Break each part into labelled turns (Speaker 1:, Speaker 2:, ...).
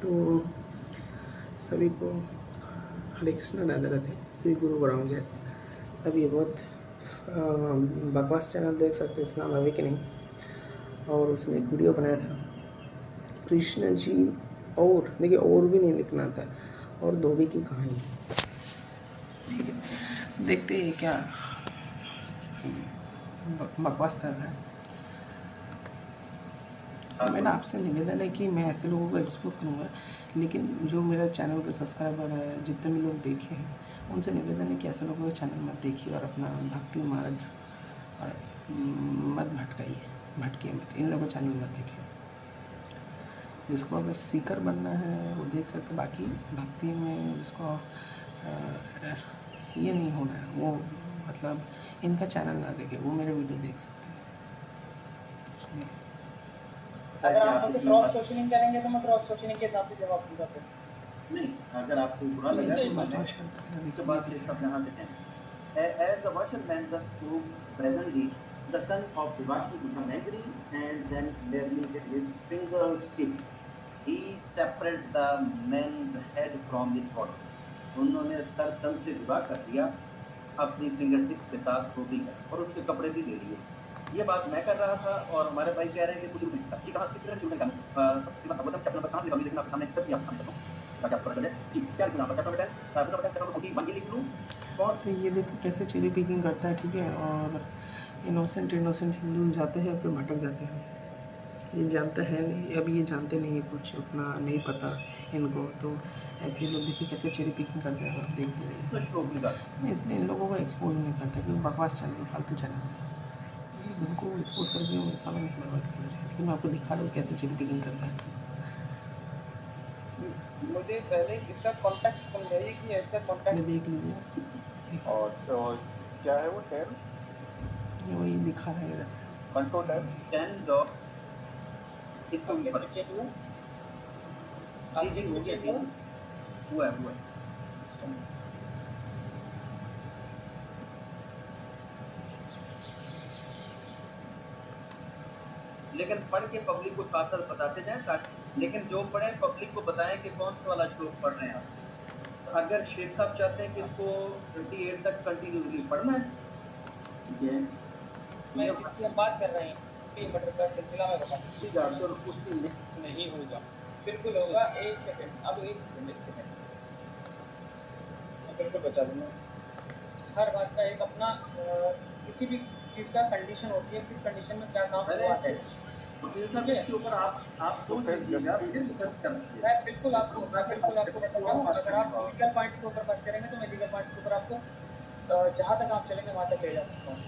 Speaker 1: तो सभी को हरे कृष्णा राधे राधे, श्री गुरु ग्राम जय। अब ये बहुत बकवास चैनल देख सकते हैं, इसका नाम अवेकनिंग, और उसने एक वीडियो बनाया था कृष्ण जी, और देखिए और भी नहीं लिखना था, और धोबी की कहानी। ठीक है, देखते हैं क्या बकवास कर रहा है। मेरा आपसे निवेदन है कि मैं ऐसे लोगों को एक्सपोज करूँगा, लेकिन जो मेरा चैनल के सब्सक्राइबर है, जितने भी लोग देखे हैं, उनसे निवेदन है कि ऐसे लोगों का चैनल मत देखिए और अपना भक्ति मार्ग और मत भटकिए मत, इन लोगों का चैनल मत देखिए। जिसको अगर सीकर बनना है वो देख सकते, बाकी भक्ति में जिसको ये नहीं होना है वो मतलब इनका चैनल ना देखे, वो मेरे वीडियो देख सकते हैं।
Speaker 2: अगर आप मुझसे क्रॉस क्वेश्चनिंग करेंगे तो मैं क्रॉस क्वेश्चनिंग के हिसाब से जवाब दूंगा। फिर नहीं, अगर आपको बुरा लगा तो बात ये सब यहाँ से है। As the washerman thus spoke presently, the son of Devaki became angry and then clearly with his finger tip, he separated the man's head from his body. उन्होंने सर तल से जुदा कर दिया अपनी फिंगर टिप के साथ धोबी का, और उसके कपड़े भी ले लिए। ये बात मैं कर रहा था और हमारे भाई कह रहे हैं कि शुरू से जी कहाँ कितने शुरू में सीधा भागवतम चैप्टर नंबर कहाँ से निकालूं, लेकिन आपके सामने एक्सप्रेस आपके सामने ताकि आपको पता चले जी क्या लिखूं। चैप्टर नंबर 10 चैप्टर नंबर 1 लिख लूं। तो ये देखो कैसे चेरी पिकिंग करता है, ठीक है। और इनोसेंट हिंदूज जाते हैं फिर भटक जाते हैं। ये जानता है नहीं, अब ये जानते नहीं है, कुछ उतना नहीं पता इनको, तो ऐसे लोग देखिए कैसे चेरी पिकिंग करते हैं, आप देखते रहिए। तो शो की बात मैं इसलिए इन लोगों को एक्सपोज नहीं करता क्योंकि बकवास चैनल, फालतू चैनल है। उनको एक्सपोज करके इंसानों में बर्बाद करना चाहिए, लेकिन मैं आपको दिखा रहा हूँ कैसे चेरी पिकिंग करता है। मुझे पहले इसका कॉन्टेक्स्ट समझाइए कि इसका कॉन्टेक्स्ट देख लीजिए।
Speaker 3: और क्या है वो 10
Speaker 1: वही दिखा रहा है रेफरेंस
Speaker 3: कंट्रोल
Speaker 2: 10 डॉट इसको ऊपर चेक हुआ जी जी हो गया जी हुआ है। लेकिन पढ़ के पब्लिक को साथ साथ बताते जाएं, ताकि लेकिन जो पढ़े पब्लिक को बताएं कि कौन सा वाला श्लोक पढ़ रहे हैं आप। अगर शेख साहब चाहते हैं कि इसको 28 तक कंटिन्यूसली पढ़ना है, ठीक है, मैं इसकी हम बात कर रहे हैं कि मटर का सिलसिला में बता ठीक है, तो उसकी नहीं होगा, बिल्कुल होगा। एक सेकंड, अब एक सेकंड मैं बिल्कुल बचा दूंगा। हर बात का एक अपना किसी भी चीज़ का कंडीशन होती है, किस कंडीशन में क्या काम हुआ है, इसके ऊपर आप सोच लीजिएगा, फिर रिसर्च करना। मैं बिल्कुल आपको बताता हूँ। अगर आप लीगल पॉइंट्स के ऊपर बात करेंगे तो मैं लीगल पॉइंट्स के ऊपर आपको जहाँ तक आप चलेंगे वहाँ तक ले जा सकता हूँ।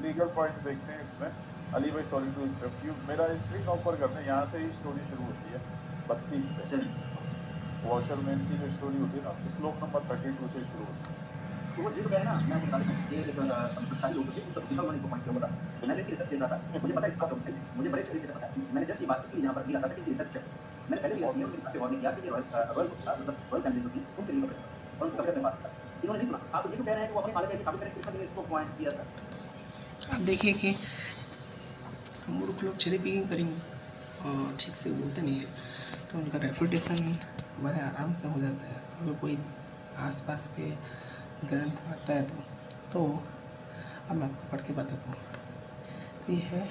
Speaker 3: लीगल पॉइंट देखते हैं इसमें। अली भाई सॉरी टू इंटरप्ट यू, मेरा स्क्रीन ऑफर करते हैं, यहाँ से ही स्टोरी शुरू होती है 32 से। वॉशरमैन की जो स्टोरी होती है ना, श्लोक नंबर 32 से शुरू होती है।
Speaker 2: तो वो जिद है ना, मैं बता दूं ये शादी होती है, उसका डिफॉल्ट को पॉइंट किया होता तो मैंने रिसर्च किया था, मुझे पता है इसका टॉपिक है, मुझे बड़े तरीके से पता है। मैंने जस्ट ये बात इसलिए यहाँ पर दिया था कि रिसर्च चेक मैंने पहले भी इसलिए उनके वार्निंग किया कि रॉयल फैमिलीज होती उनके लिए कपड़े और उनके कपड़े अपने पास था। इन्होंने नहीं सुना। आप ये तो कह रहे हैं कि वो अपने मालिक के साबित करें कि इसका इसको पॉइंट किया था।
Speaker 1: आप देखिए कि मूर्ख लोग चेरी पिकिंग करेंगे और ठीक से बोलते नहीं है, तो उनका रेपुटेशन बड़े आराम से हो जाता है। अगर कोई आसपास के ग्रंथ आता है तो अब मैं आपको पढ़ के बताता हूँ। तो ये है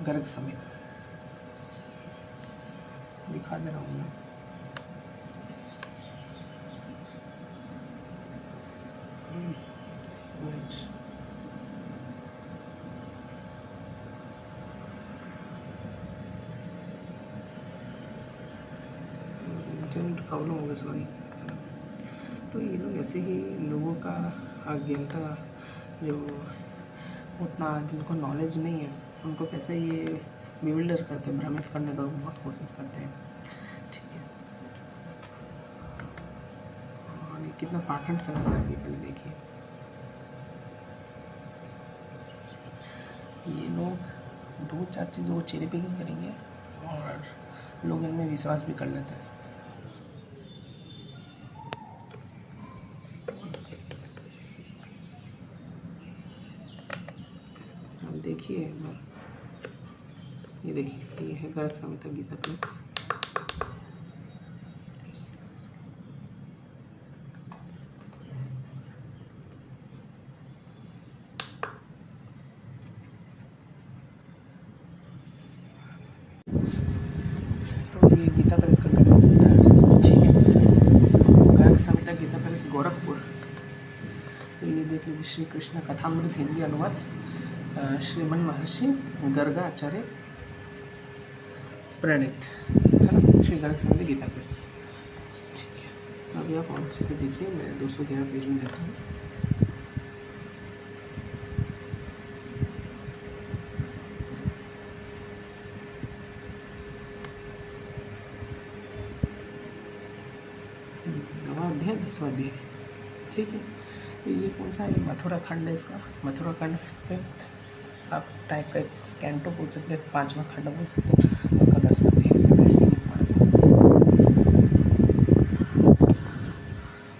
Speaker 1: गर्ग संहिता, दिखा दे रहा हूँ मैं। इंटरनेट प्रॉब्लम होगा, सॉरी। तो ये लोग ऐसे ही लोगों का अज्ञानता, जो उतना जिनको नॉलेज नहीं है उनको कैसे ये बिल्डर करते हैं, भ्रमित करने का बहुत कोशिश करते हैं, ठीक है। और ये कितना पाखंड फैलाता है, पहले देखिए। ये लोग 2-4 चीज़ों को चेरी पिकिंग करेंगे और लोग इनमें विश्वास भी कर लेते हैं। अब देखिए, ये देखिए, ये है गर्ग संहिता गीता प्लस। तो ये गीता प्रेस का कर सकता है, ठीक है। गर्ग संहिता गीता प्रेस गोरखपुर। तो ये देख लीजिए, श्री कृष्ण कथामृत हिंदी अनुवाद श्रीमन महर्षि गर्गाचार्य प्रणीत, है ना, श्री गर्ग संहिता गीता प्रेस, ठीक है। अभी आप अच्छे से देखिए, मैं 211 पेज में जाता हूँ। अध्याय 10वां अध्याय, ठीक है। तो ये कौन सा है? मथुरा खंड है इसका, मथुरा खंड 5th आप टाइप का स्कैंटो बोल सकते हैं, 5वां खंड बोल सकते हैं, उसका 10वां अध्याय से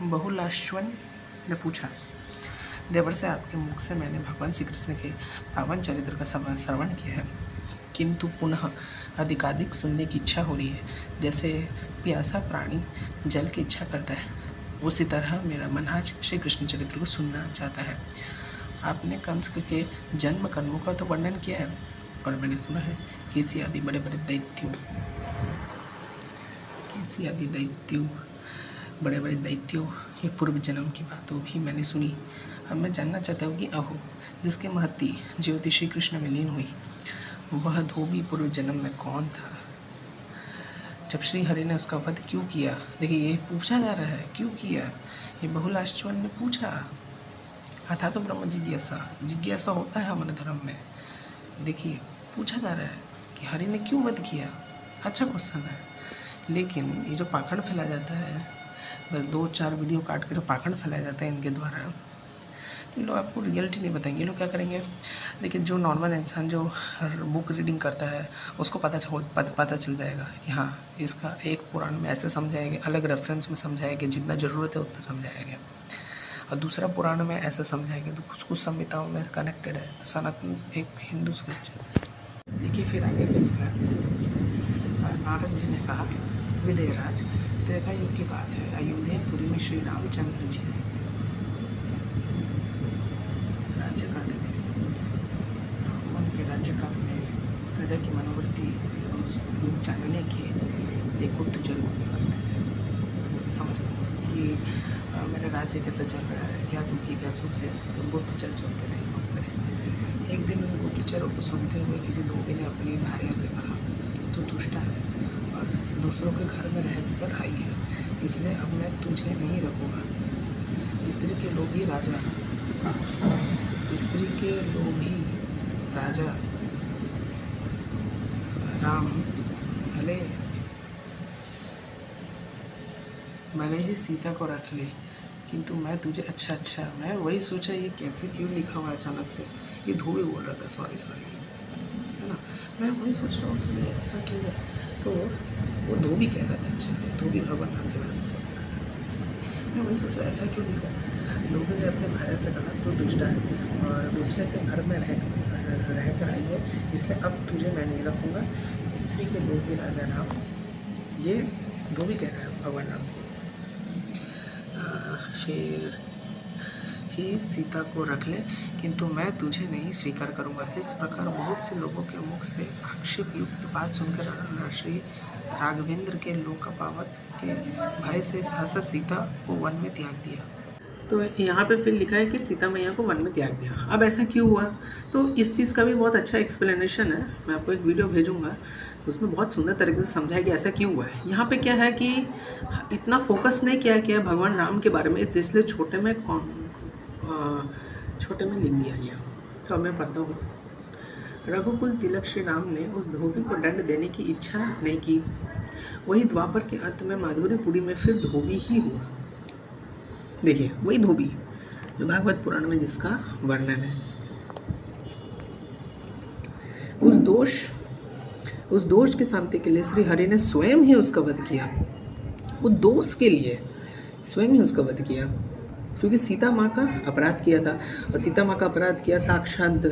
Speaker 1: बहुलाश्वन ने पूछा, देवर से आपके मुख से मैंने भगवान श्री कृष्ण के पावन चरित्र का श्रवण किया है, किंतु पुनः अधिकाधिक सुनने की इच्छा हो रही है। जैसे प्यासा प्राणी जल की इच्छा करता है, उसी तरह मेरा मन आज श्री कृष्ण चरित्र को सुनना चाहता है। आपने कंस के जन्म कर्मों का तो वर्णन किया है, और मैंने सुना है केसी आदि बड़े बड़े दैत्यों के पूर्व जन्म की बातों भी मैंने सुनी। अब मैं जानना चाहता हूँ कि अहो, जिसके महती ज्योति श्री कृष्ण में लीन हुई, वह धोबी पूर्व जन्म में कौन था? जब श्री हरि ने उसका वध क्यों किया? देखिए, ये पूछा जा रहा है क्यों किया, ये बहुलाश्वन ने पूछा। अथा तो ब्रह्म जिज्ञासा होता है हमारे धर्म में। देखिए, पूछा जा रहा है कि हरि ने क्यों वध किया। अच्छा क्वेश्चन है, लेकिन ये जो पाखंड फैला जाता है, बस 2-4 वीडियो काट के जो पाखंड फैलाया जाता है इनके द्वारा, तो ये लोग आपको रियलिटी नहीं बताएंगे। ये लोग क्या करेंगे, देखिए, जो नॉर्मल इंसान जो बुक रीडिंग करता है उसको पता चल जाएगा कि हाँ, इसका एक पुराण में ऐसे समझाया गया, अलग रेफरेंस में समझाया गया, जितना ज़रूरत है उतना समझाया गया, और दूसरा पुराण में ऐसा समझाया गया, तो कुछ संहिताओं में कनेक्टेड है। तो सनातन एक हिंदू स्क्रिप्चर। देखिए फिर आगे क्या लिखा है। नारद जी ने कहा, विदेहराज, त्रेता युग की बात है, अयोध्यापुरी में श्री रामचंद्र जी राज्य करते थे। उनके राज्य काल में प्रजा की मनोवृत्ति जानने के लिए गुप्त जल करते थे। समझ कि मेरा राज्य कैसे चल रहा है, क्या दुखी क्या सुख है, तो गुप्तचर चलते थे अक्सर। एक दिन उन गुप्तचरों को सुनते हुए किसी धोबी ने अपनी भार्या से कहा, तो दुष्टा है और दूसरों के घर में रहकर आई है, इसलिए अब मैं तुझे नहीं रखूँगा। स्त्री के लोभी राजा राम भले मैंने ही सीता को रख ली, किंतु मैं तुझे अच्छा मैं वही सोचा ये कैसे क्यों लिखा हुआ अचानक से। ये धोबी बोल रहा था, सॉरी है ना। मैं वही सोच रहा हूँ कि ऐसा क्यों है, तो वो धोबी कह रहा था। अच्छा, धोबी भगवान नाम के बारे में सब मैं वही सोचा ऐसा क्यों लिखा। धोबी ने अपने भाई से कहा, तो दुष्टा है और दूसरे के घर में रह कर आई है, इसलिए अब तुझे मैं नहीं रखूँगा। स्त्री के लोभी राजा राम, ये धोबी कह रहा है भगवान राम को। शेर ही सीता को रख ले, किंतु मैं तुझे नहीं स्वीकार करूंगा। इस प्रकार बहुत से लोगों के मुख से आक्षेप युक्त बात सुनकर श्री राघवेंद्र के लोकपावत के भय से सहसा सीता को वन में त्याग दिया। तो यहाँ पे फिर लिखा है कि सीता मैया को वन में त्याग दिया। अब ऐसा क्यों हुआ, तो इस चीज़ का भी बहुत अच्छा एक्सप्लेनेशन है। मैं आपको एक वीडियो भेजूंगा, उसमें बहुत सुंदर तरीके से समझाया कि ऐसा क्यों हुआ है। यहाँ पे क्या है कि इतना फोकस नहीं किया गया भगवान राम के बारे में, इसलिए छोटे में लिख दिया गया। तो अब मैं पढ़ता हूँ। रघुकुल तिलक श्री राम ने उस धोबी को दंड देने की इच्छा नहीं की। वही द्वापर के अंत में माधुरीपुरी में फिर धोबी ही हुआ। देखिए, वही धोबी जो भागवत पुराण में जिसका वर्णन है। उस दोष की शांति के लिए श्री हरि ने स्वयं ही उसका वध किया। उस दोष के लिए स्वयं ही उसका वध किया, क्योंकि सीता माँ का अपराध किया था। और सीता माँ का अपराध किया साक्षात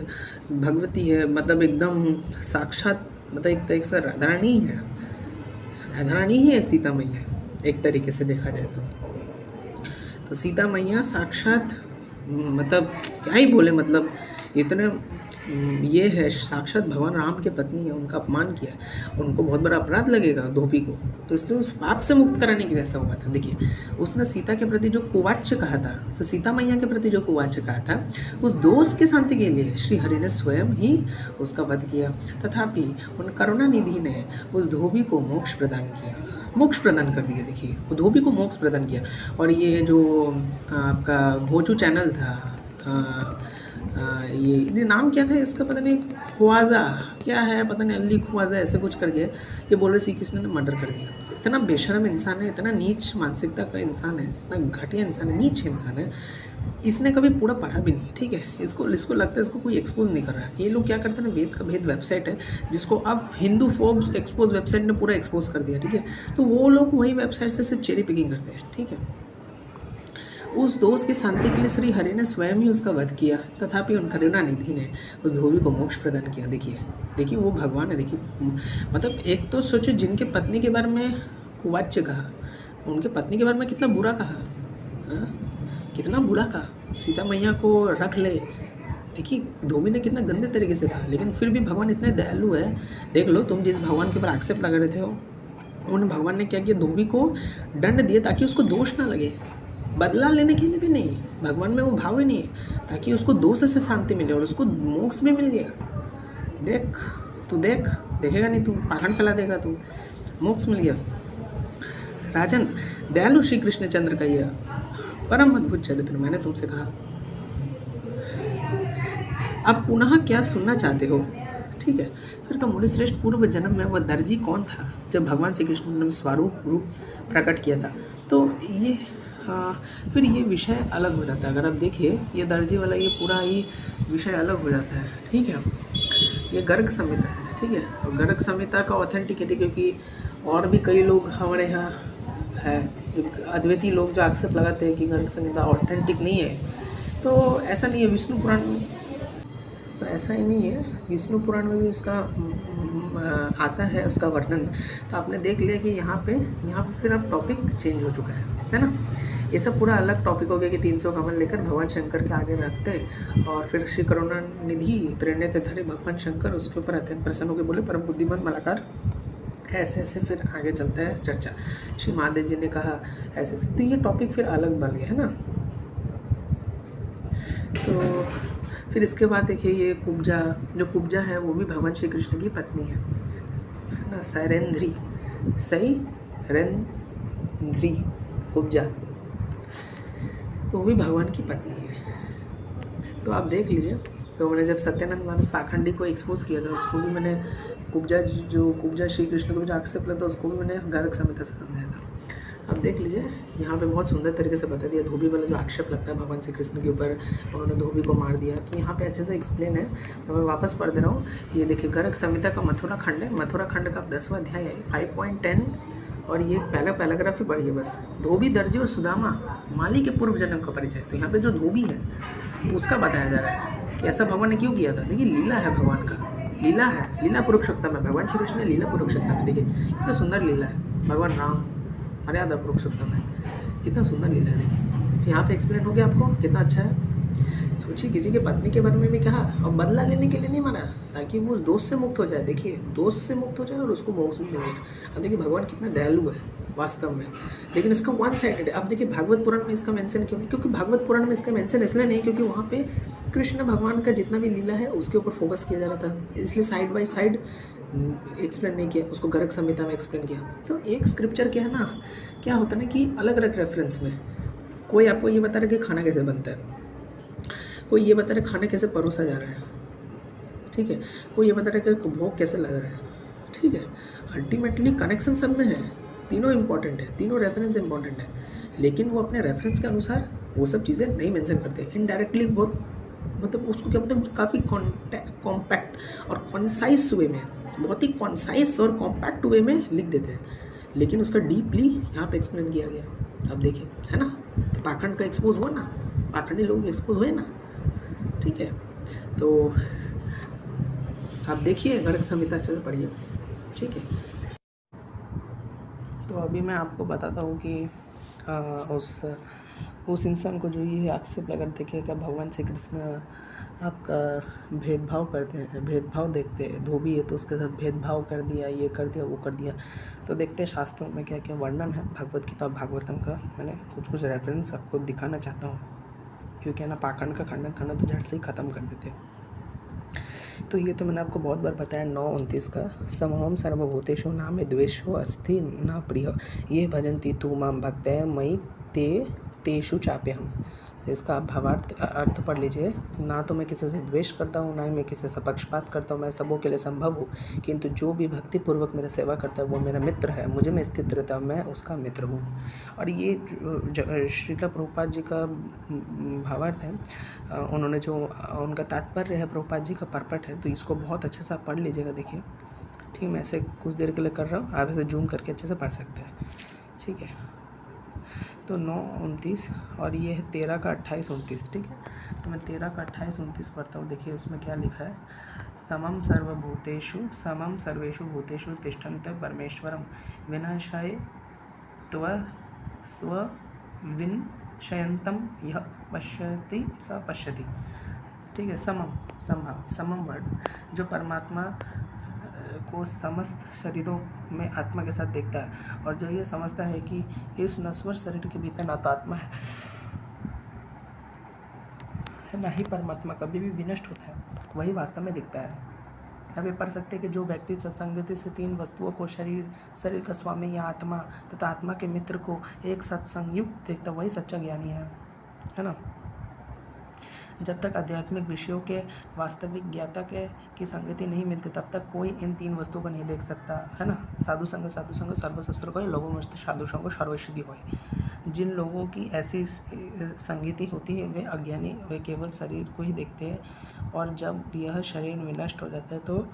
Speaker 1: भगवती है, मतलब एकदम साक्षात, मतलब एक तरीके से राधारानी है, राधा रानी ही है सीता मैया, एक तरीके से देखा जाए तो सीता मैया साक्षात मतलब क्या ही बोले, मतलब इतने ये है साक्षात भगवान राम के पत्नी है, उनका अपमान किया, उनको बहुत बड़ा अपराध लगेगा धोबी को, तो इसलिए उस पाप से मुक्त कराने के लिए ऐसा हुआ था। देखिए उसने सीता के प्रति जो कुवाच्य कहा था, तो सीता मैया के प्रति जो कुवाच्य कहा था, उस दोष की शांति के लिए श्री हरि ने स्वयं ही उसका वध किया। तथापि उन करुणा निधि ने उस धोबी को मोक्ष प्रदान किया, मोक्ष प्रदान कर दिया। देखिए वो धोबी को मोक्ष प्रदान किया। और ये जो आपका घोचू चैनल था, ये नाम क्या था इसका पता नहीं, ख्वाजा क्या है पता नहीं, अली ख्वाजा ऐसे कुछ करके ये बोल रहे श्री कृष्ण ने मर्डर कर दिया। इतना बेशरम इंसान है, इतना नीच मानसिकता का इंसान है, इतना घटिया इंसान है, नीच इंसान है। इसने कभी पूरा पढ़ा भी नहीं, ठीक है, इसको लगता है इसको कोई एक्सपोज नहीं कर रहा है। ये लोग क्या करते हैं ना, वेद का भेद वेबसाइट है जिसको अब हिंदू फोर्ब्स एक्सपोज वेबसाइट ने पूरा एक्सपोज कर दिया, ठीक है, तो वो लोग वही वेबसाइट से सिर्फ चेरी पिकिंग करते हैं, ठीक है। उस दोष की शांति के लिए श्री हरि ने स्वयं ही उसका वध किया, तथापि उन करुणा निधि ने उस धोबी को मोक्ष प्रदान किया। देखिए वो भगवान है। देखिए मतलब एक तो सोचो, जिनके पत्नी के बारे में कुवाच्य कहा, उनके पत्नी के बारे में कितना बुरा कहा, कितना बुरा कहा, सीता मैया को रख ले। देखिए धोबी ने कितना गंदे तरीके से कहा, लेकिन फिर भी भगवान इतने दयालु है। देख लो, तुम जिस भगवान के ऊपर आक्षेप लगा रहे थे हो, उन भगवान ने क्या किया, धोबी को दंड दिया ताकि उसको दोष ना लगे, बदला लेने के लिए भी नहीं, भगवान में वो भाव ही नहीं है, ताकि उसको दोष से शांति मिले और उसको मोक्ष भी मिल गया। देखेगा नहीं, तू पाखंड फैला देगा, तू मोक्ष मिल गया। राजन, दयालु श्री कृष्णचंद्र का यह परम अद्भुत चरित्र मैंने तुमसे कहा, अब पुनः क्या सुनना चाहते हो? ठीक है। फिर का मुनि श्रेष्ठ, पूर्व जन्म में वह दर्जी कौन था जब भगवान श्री कृष्ण ने स्वरूप रूप प्रकट किया था? तो ये फिर ये विषय अलग हो जाता है। अगर आप देखिए ये दर्जी वाला ये पूरा ही विषय अलग हो जाता है, ठीक है। ये गर्ग संहिता है, ठीक है। और गर्ग संहिता का ऑथेंटिसिटी, क्योंकि और भी कई लोग हमारे यहाँ है अद्वैती लोग जो आक्षेप लगाते हैं कि गर्ग संहिता ऑथेंटिक नहीं है, तो ऐसा नहीं है। विष्णु पुराण में तो ऐसा ही नहीं है, विष्णु पुराण में भी उसका आता है उसका वर्णन। तो आपने देख लिया कि यहाँ पे फिर अब टॉपिक चेंज हो चुका है ना। ये सब पूरा अलग टॉपिक हो गया कि 300 कमल लेकर भगवान शंकर के आगे रखते और फिर श्री करुणा निधि त्रिनेत्रधारी भगवान शंकर उसके ऊपर अत्यंत प्रसन्न होकर बोले परम बुद्धिमान मलाकार, ऐसे ऐसे फिर आगे चलता है चर्चा। श्री महादेव जी ने कहा ऐसे ऐसे, तो ये टॉपिक फिर अलग बन गया है ना। तो फिर इसके बाद देखिए ये कुब्जा, जो कुब्जा है वो भी भगवान श्री कृष्ण की पत्नी है ना, सैरेंद्री कुब्जा, तो वो भी भगवान की पत्नी है। तो आप देख लीजिए, तो मैंने जब सत्यानंद महाराज पाखंडी को एक्सपोज किया था, उसको भी मैंने कुब्जा श्री कृष्ण को जो आक्षेप लेता उसको भी मैंने गर्ग संहिता से समझाया था। तो आप देख लीजिए यहाँ पे बहुत सुंदर तरीके से बता दिया। धोबी वाला जो आक्षेप लगता है भगवान श्री कृष्ण के ऊपर, उन्होंने धोबी को मार दिया, तो यहाँ पे अच्छे से एक्सप्लेन है। तो मैं वापस पढ़ दे रहा हूँ। ये देखिए गर्ग संहिता का मथुरा खंड है, मथुरा खंड का 10वां अध्याय है 5.10, और ये पहला पैराग्राफ ही पढ़िए बस। धोबी, दर्जी और सुदामा माली के पूर्व जन्म का परिचय। तो यहाँ पे जो धोबी है उसका बताया जा रहा है कि ऐसा भगवान ने क्यों किया था। देखिए लीला है भगवान का, लीला है, लीला पुरुषोत्तम है भगवान श्री कृष्ण ने, लीला पुरुषोत्तम है। देखिए कितना सुंदर लीला है, भगवान राम मर्यादा पुरुषोत्तम है, कितना सुंदर लीला है। देखिए तो यहाँ पे एक्सप्लेन हो गया आपको, कितना अच्छा है। सोचिए किसी के पत्नी के बारे में भी कहा और बदला लेने के लिए नहीं माना, ताकि वो उस दोष से मुक्त हो जाए। देखिए दोष से मुक्त हो जाए और उसको मोक्ष भी मिल जाए। अब देखिए भगवान कितना दयालु है वास्तव में, लेकिन इसका वन साइडेड है। अब देखिए भागवत पुराण में इसका मेंशन क्यों नहीं, क्योंकि भागवत पुराण में इसका मेंशन इसलिए नहीं क्योंकि वहाँ पे कृष्ण भगवान का जितना भी लीला है उसके ऊपर फोकस किया जा रहा था, इसलिए साइड बाय साइड एक्सप्लेन नहीं किया, उसको गर्ग संहिता में एक्सप्लेन किया। तो एक स्क्रिप्चर क्या है ना, क्या होता है ना कि अलग अलग रेफरेंस में कोई आपको ये बता रहा है कि खाना कैसे बनता है, कोई ये बता रहा है खाना कैसे परोसा जा रहा है, ठीक है, कोई ये बता रहा है कि भोग कैसे लग रहा है, ठीक है। अल्टीमेटली कनेक्शन सब में है, तीनों इंपॉर्टेंट है, तीनों रेफरेंस इंपॉर्टेंट है, लेकिन वो अपने रेफरेंस के अनुसार वो सब चीज़ें नहीं मेंशन करते। इनडायरेक्टली बहुत मतलब उसको क्या मतलब काफ़ी कॉम्पैक्ट और कॉन्साइज वे में, बहुत ही कॉन्साइज और कॉम्पैक्ट वे में लिख देते हैं, लेकिन उसका डीपली यहाँ पे एक्सप्लेन किया गया। अब देखिए है ना, तो पाखंड का एक्सपोज हुआ ना, पाखंडी लोग एक्सपोज हुए ना, ठीक है। तो आप देखिए गर्ग संहिता अच्छे से पढ़िए, ठीक है। तो अभी मैं आपको बताता हूँ कि उस इंसान को जो ये एक्सेप्ट लगा देखे क्या भगवान श्री कृष्ण आपका भेदभाव करते हैं, भेदभाव देखते हैं, धोबी है तो उसके साथ भेदभाव कर दिया, ये कर दिया, वो कर दिया। तो देखते हैं शास्त्रों में क्या क्या वर्णन है भगवत गीता भागवतम का। मैंने कुछ रेफरेंस आपको दिखाना चाहता हूँ, क्योंकि है ना पाखंड का खंडन करना तो झट से ही ख़त्म कर देते। तो ये तो मैंने आपको बहुत बार बताया 9:29 का। समहम सर्वभूतेषु नामे द्वेषो अस्ति न प्रिय ये भजन्ति तू माम भक्तया मयि तेषु चाप्यहम्। तो इसका आप भावार्थ अर्थ पढ़ लीजिए। ना तो मैं किसी से द्वेष करता हूँ, ना ही मैं किसी से पक्षपात करता हूँ, मैं सबों के लिए संभव हूँ, किंतु जो भी भक्तिपूर्वक मेरा सेवा करता है वो मेरा मित्र है, मुझे में स्थित रहता है, मैं उसका मित्र हूँ। और ये श्रील प्रभुपाद जी का भावार्थ है, उन्होंने जो उनका तात्पर्य है, प्रभुपाद जी का परपट है, तो इसको बहुत अच्छे से आप पढ़ लीजिएगा। देखिए ठीक, मैं ऐसे कुछ देर के लिए कर रहा हूँ, आप इसे जूम करके अच्छे से पढ़ सकते हैं। ठीक है, तो 9:29 और ये है 13 का 28-29। ठीक है, तो मैं 13 का 28-29 पढ़ता हूँ। देखिए उसमें क्या लिखा है। समम सर्वेषु भूतेषु तिष्ठन्त परमेश्वरम विनाशाय त्व स्वविनशयन्तम यह पश्यति स पश्यति। ठीक है, समम वर्ड जो परमात्मा को समस्त शरीरों में आत्मा के साथ देखता है, और जो ये समझता है कि इस नश्वर शरीर के भीतर ना तो आत्मा है ना ही परमात्मा कभी भी विनष्ट होता है, वही वास्तव में दिखता है। अब ये पढ़ सकते हैं कि जो व्यक्ति सत्संगति से 3 वस्तुओं को शरीर का स्वामी या आत्मा तथा आत्मा के मित्र को एक सत्संगयुक्त देखता वही सच्चा ज्ञानी है ना। जब तक आध्यात्मिक विषयों के वास्तविक ज्ञाता की संगति नहीं मिलती तब तक कोई इन 3 वस्तुओं को नहीं देख सकता, है ना। साधु संग सर्वशस्त्र को, लोगों में साधु संग सर्वसिद्धि हो। जिन लोगों की ऐसी संगति होती है वे अज्ञानी, वे केवल शरीर को ही देखते हैं, और जब यह शरीर विनष्ट हो जाता है तो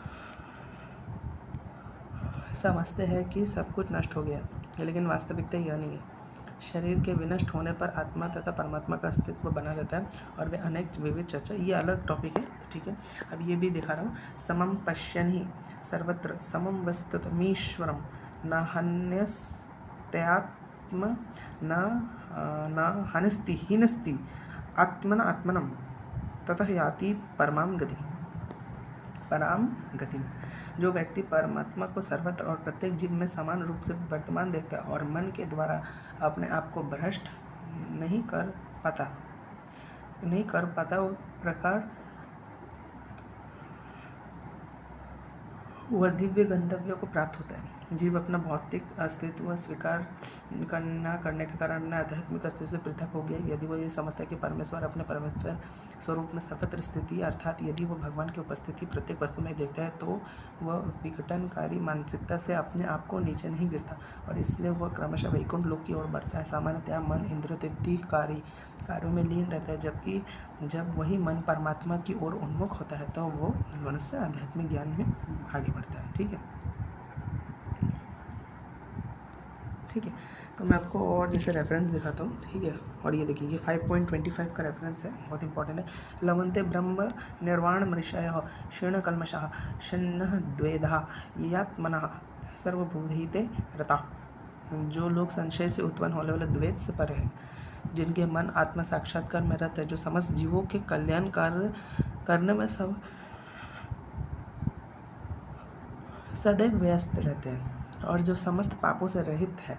Speaker 1: समझते हैं कि सब कुछ नष्ट हो गया, लेकिन वास्तविकता यह नहीं है। शरीर के विनष्ट होने पर आत्मा तथा परमात्मा का अस्तित्व बना रहता है, और वे अनेक विविध चर्चा, ये अलग टॉपिक है। ठीक है, अब ये भी दिखा रहा हूँ। समम पश्यन्हि सर्वत्र समम वस्तुतमीश्वरम न हन्यस्त्यात्म न हिनस्ति आत्मन आत्मनम ततः याति पराम गति। जो व्यक्ति परमात्मा को सर्वत्र और प्रत्येक जीव में समान रूप से वर्तमान देखता है और मन के द्वारा अपने आप को भ्रष्ट नहीं कर पाता उस प्रकार वह दिव्य गंतव्य को प्राप्त होता है। जीव अपना भौतिक अस्तित्व स्वीकार न करने के कारण न आध्यात्मिक अस्तित्व से पृथक हो गया। यदि वह ये समझता है कि परमेश्वर अपने परमेश्वर स्वरूप में सर्वत्र स्थिति, अर्थात यदि वह भगवान की उपस्थिति प्रत्येक वस्तु में देखता है तो वह विघटनकारी मानसिकता से अपने आप को नीचे नहीं गिरता, और इसलिए वह क्रमशः वैकुंठ लोक की ओर बढ़ता है। सामान्यतः मन इंद्र तृप्तिकारी कार्यों में लीन रहता है, जबकि जब वही मन परमात्मा की ओर उन्मुख होता है तो वो मनुष्य आध्यात्मिक ज्ञान में आगे बढ़ता है। ठीक है, तो मैं आपको और जैसे रेफरेंस दिखाता हूँ। ठीक है, और ये देखिए, ये 5.25 का रेफरेंस है, बहुत इंपॉर्टेंट है। लवंते ब्रह्म निर्वाण मृषय क्षीण कल्मषः शन्न द्वेधा यात्मनः सर्वभूते रता। जो लोग संशय से उत्पन्न होने वाले द्वैत से परे हैं, जिनके मन आत्म साक्षात्कार में रहते हैं, जो समस्त जीवों के कल्याण कार्य करने में सदैव व्यस्त रहते हैं, और जो समस्त पापों से रहित है,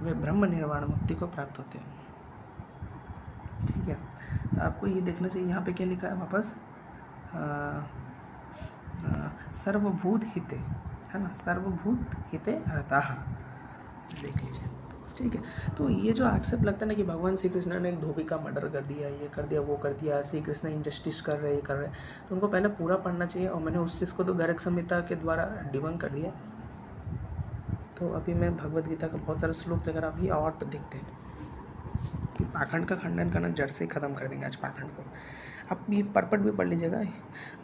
Speaker 1: वे ब्रह्म निर्वाण मुक्ति को प्राप्त होते हैं। ठीक है, आपको ये देखना चाहिए यहाँ पे क्या लिखा है वापस, सर्वभूत हिते, है ना, सर्वभूत हिते रताः, देख लीजिए। ठीक है, तो ये जो एक्सेप्ट लगता है ना कि भगवान श्री कृष्ण ने एक धोबी का मर्डर कर दिया, ये कर दिया, वो कर दिया, श्री कृष्ण इंजस्टिस कर रहे, तो उनको पहले पूरा पढ़ना चाहिए, और मैंने उस चीज़ को तो गर्ग संहिता के द्वारा डिबंक कर दिया। तो अभी मैं भगवद गीता का बहुत सारे श्लोक लेकर अभी और देखते हैं कि पाखंड का खंडन करना जड़ से ही खत्म कर देंगे आज पाखंड को। आप ये परपट भी पढ़ लीजिएगा।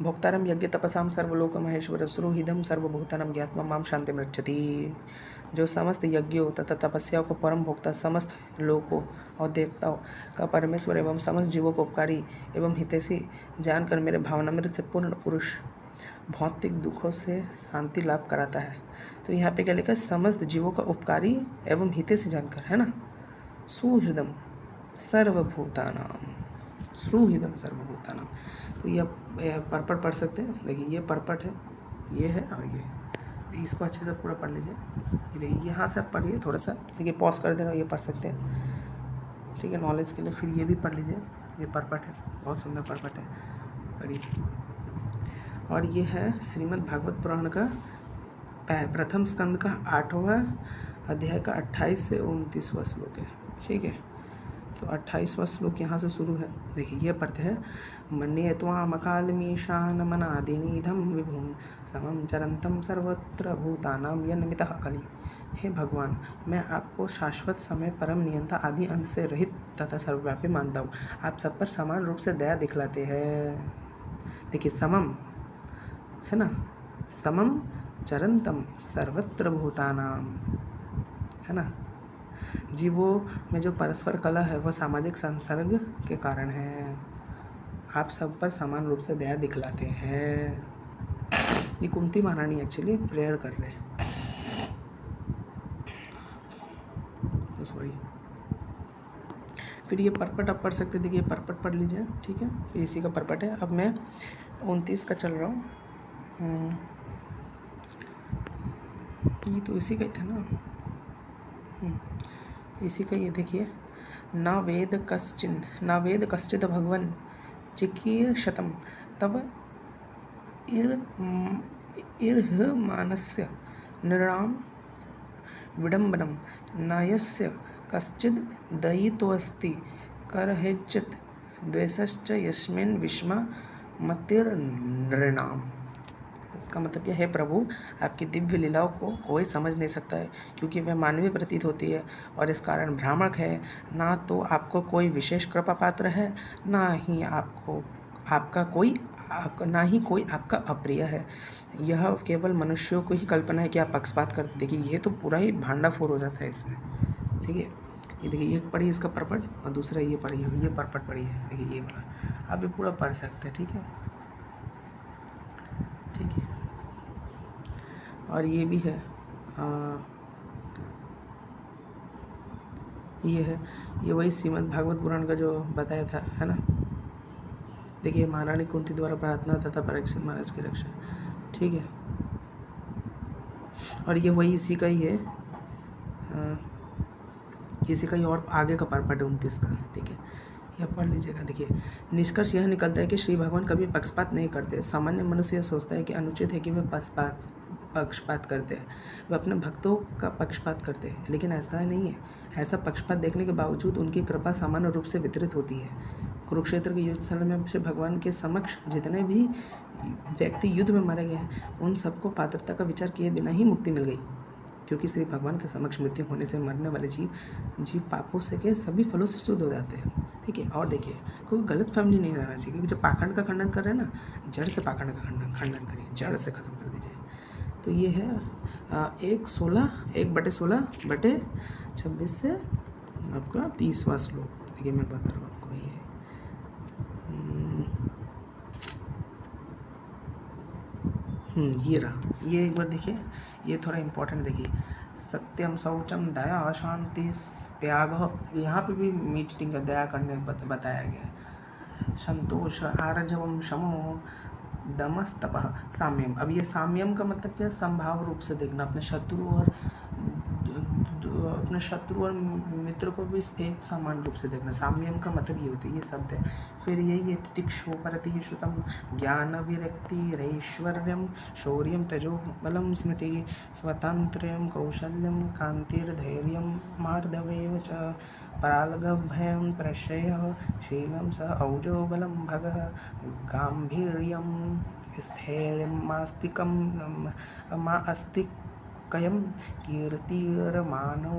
Speaker 1: भोक्तारम यज्ञ तपसाम सर्वलोक महेश्वर सुरोहिदम सर्वभूतानम ज्ञात्मा माम शांति मृच्छति। जो समस्त यज्ञों तथा तपस्याओं को परम भोक्ता, समस्त लोकों और देवताओं का परमेश्वर एवं समस्त जीवों को उपकारी एवं हितैषी जानकर मेरे भावनामृत से पूर्ण पुरुष भौतिक दुखों से शांति लाभ कराता है। तो यहाँ पे क्या लिखा है, समस्त जीवों का उपकारी एवं हिते से जानकर, है ना। सुहृदम सर्वभूतानाम, सुहृदम सर्वभूतानाम। तो ये परपट पढ़ सकते हैं। देखिए ये परपट है, ये है और ये है। इसको अच्छे से पूरा पढ़ लीजिए। ये देखिए यहाँ से आप पढ़िए थोड़ा सा, देखिए पॉज कर देना, ये पढ़ सकते हैं, ठीक है, नॉलेज के लिए। फिर ये भी पढ़ लीजिए, ये परपट है, बहुत सुंदर परपट है, पढ़िए। और ये है श्रीमद् भागवत पुराण का प्रथम स्कंद का 8वां अध्याय का 28 से 29वां श्लोक है, ठीक है। तो 28वां श्लोक यहाँ से शुरू है। देखिए ये पढ़ते हैं, मन्ये त्वामकालमीशान मनादिनीधम विभुम समम चरंतम सर्वत्र भूतानां यन्मितः कलि। हे भगवान, मैं आपको शाश्वत समय, परम नियंता, आदि अंत से रहित तथा सर्वव्यापी मानता हूँ। आप सब पर समान रूप से दया दिखलाते हैं। देखिए समम है ना, समम चरंतम सर्वत्र भूतानाम, है ना। जीवों में जो परस्पर कलह है वह सामाजिक संसर्ग के कारण है। आप सब पर समान रूप से दया दिखलाते हैं। ये कुंती महारानी एक्चुअली प्रेयर कर रहे हैं, सॉरी। फिर ये परपट आप पढ़ सकते, देखिए परपट पढ़ लीजिए, ठीक है। फिर इसी का परपट है। अब मैं 29 का चल रहा हूँ। ये तो इसी का ही था ना, इसी का। ये देखिए, न वेद कश्चित् भगवन् चिकीर्षतं तव इर्हमानस्य नृणां विडम्बनं न यस्य कश्चिद् दयितोऽस्ति करहेचित् द्वेषश्च यस्मिन् विषमा मतिर्नृणाम्। इसका मतलब क्या है, प्रभु आपकी दिव्य लीलाओं को कोई समझ नहीं सकता है, क्योंकि वह मानवीय प्रतीत होती है और इस कारण भ्रामक है। ना तो आपको कोई विशेष कृपा पात्र है, ना ही कोई आपका अप्रिय है। यह केवल मनुष्यों को ही कल्पना है कि आप पक्षपात करते। देखिए ये तो पूरा ही भांडाफोड़ हो जाता है इसमें, ठीक है। ये देखिए, एक पढ़िए इसका परपट और दूसरा ये पढ़िए, ये परपट पढ़िए। देखिए ये वाला आप ये पूरा पढ़ सकते हैं, ठीक है, ठीक है। और ये भी है, ये वही श्रीमद् भागवत पुराण का जो बताया था, है ना। देखिए, महारानी कुंती द्वारा प्रार्थना तथा परीक्षित महाराज की रक्षा, ठीक है। और ये वही इसी का ही है, इसी का ही और आगे का परपट है 29 का, ठीक है। यह पढ़ लीजिएगा। देखिए, निष्कर्ष यह निकलता है कि श्री भगवान कभी पक्षपात नहीं करते। सामान्य मनुष्य यह सोचता है कि अनुचित है कि वे पक्षपात करते हैं, वे अपने भक्तों का पक्षपात करते हैं, लेकिन ऐसा नहीं है। ऐसा पक्षपात देखने के बावजूद उनकी कृपा सामान्य रूप से वितरित होती है। कुरुक्षेत्र के युद्ध स्थल में श्री भगवान के समक्ष जितने भी व्यक्ति युद्ध में मारे गए हैं, उन सबको पात्रता का विचार किए बिना ही मुक्ति मिल गई, क्योंकि श्री भगवान के समक्ष मृत्यु होने से मरने वाले जीव पापों से के सभी फलों से शुद्ध हो जाते हैं, ठीक है। और देखिए, कोई गलत फैमिली नहीं रहना चाहिए, क्योंकि जब पाखंड का खंडन कर रहे हैं ना, जड़ से पाखंड का खंडन करिए, जड़ से ख़त्म कर दीजिए। तो ये है 1/16/26 से आपका 30वां श्लोक। देखिए मैं बता रहा हूँ आपको, ये रहा। ये एक बार देखिए, ये थोड़ा इम्पोर्टेंट देखिए। सत्यम शौचम दया शांति त्याग, यहाँ पे भी मीटिंग का दया करने बताया गया। संतोष आर्जवम शमो दमस्तपः साम्यम। अब ये साम्यम का मतलब क्या है, संभाव रूप से देखना, अपने शत्रु और मित्र को भी एक समान रूप से देखना। साम्यम का मतलब ये होती है, ये शब्द है। फिर यही है तितिक्षु परति श्रुतम ज्ञान विरक्तिरैश्वर्यम शौर्यम तेजो बलम स्मृति स्वातंत्र्यम कौशल्यम कांतिर्धैर्यम मार्दवेव च परालगभयं प्रश्रयः शीलं स औजो बलं भगः गाम्भीर्यं स्थैर्यमास्तिकं मास्तिकयं कीर्तिर्मानो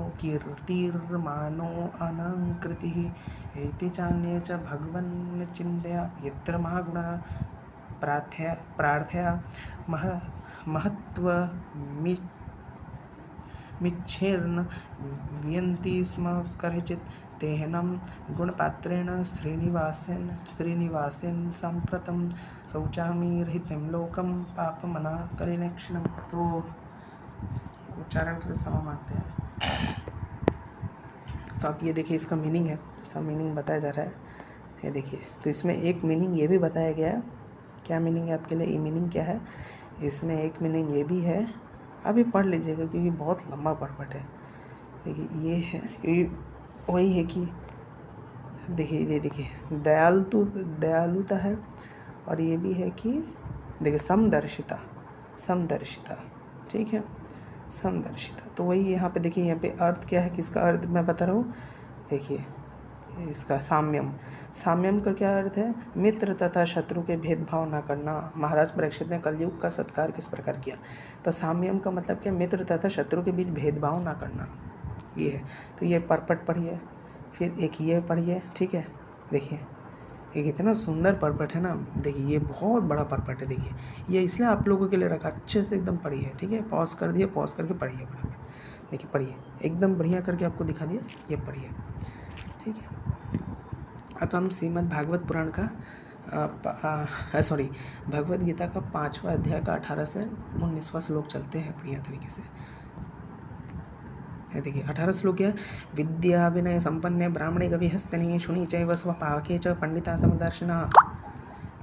Speaker 1: अनंकृतिः एति चान्ये च भगवन् चिन्तया यत्र महागुणः प्रार्थया महत्त्वमिच्छेर्न वियन्ति स्म करचित् तेहनम गुणपात्रेण श्रीनिवासेन सांप्रतम शौचामी रहितम लोकम पापमना करिणक्षणम। तो उच्चारण के लिए क्षमा मांगते हैं। तो आप ये देखिए, इसका मीनिंग है, सब मीनिंग बताया जा रहा है, ये देखिए। तो इसमें एक मीनिंग ये भी बताया गया है, क्या मीनिंग है आपके लिए, ये मीनिंग क्या है, इसमें एक मीनिंग ये भी है, अभी पढ़ लीजिएगा क्योंकि बहुत लंबा पर्पट है। देखिए ये है, ये वही है कि देखिए, ये देखिए दयालुता है, और ये भी है कि देखिए समदर्शिता, ठीक है, समदर्शिता। तो वही यहाँ पे देखिए, यहाँ पे अर्थ क्या है, किसका अर्थ मैं बता रहा हूँ। देखिए इसका साम्यम का क्या अर्थ है, मित्र तथा शत्रु के भेदभाव ना करना। महाराज परीक्षित ने कलयुग का सत्कार किस प्रकार किया। तो साम्यम का मतलब क्या, मित्र तथा शत्रु के बीच भेदभाव ना करना, ये है। तो ये पर्पट पढ़िए, फिर एक ये पढ़िए, ठीक है। देखिए एक इतना सुंदर पर्पट है ना, देखिए ये बहुत बड़ा पर्पट है। देखिए ये इसलिए आप लोगों के लिए रखा, अच्छे से एकदम पढ़िए, ठीक है। पॉज कर दिए, पॉज करके पढ़िए बराबर। देखिए पढ़िए, एकदम बढ़िया करके आपको दिखा दिया, ये पढ़िए, ठीक है। अब हम श्रीमद् भागवत पुराण का भगवद गीता का 5वां अध्याय का 18 से 19वां श्लोक चलते हैं बढ़िया तरीके से। देखिए 18 श्लोक है, विद्या विनय संपन्ने ब्राह्मणे गविहस्तने शुनि चैव स्वपाके च पंडिता समदर्शिना।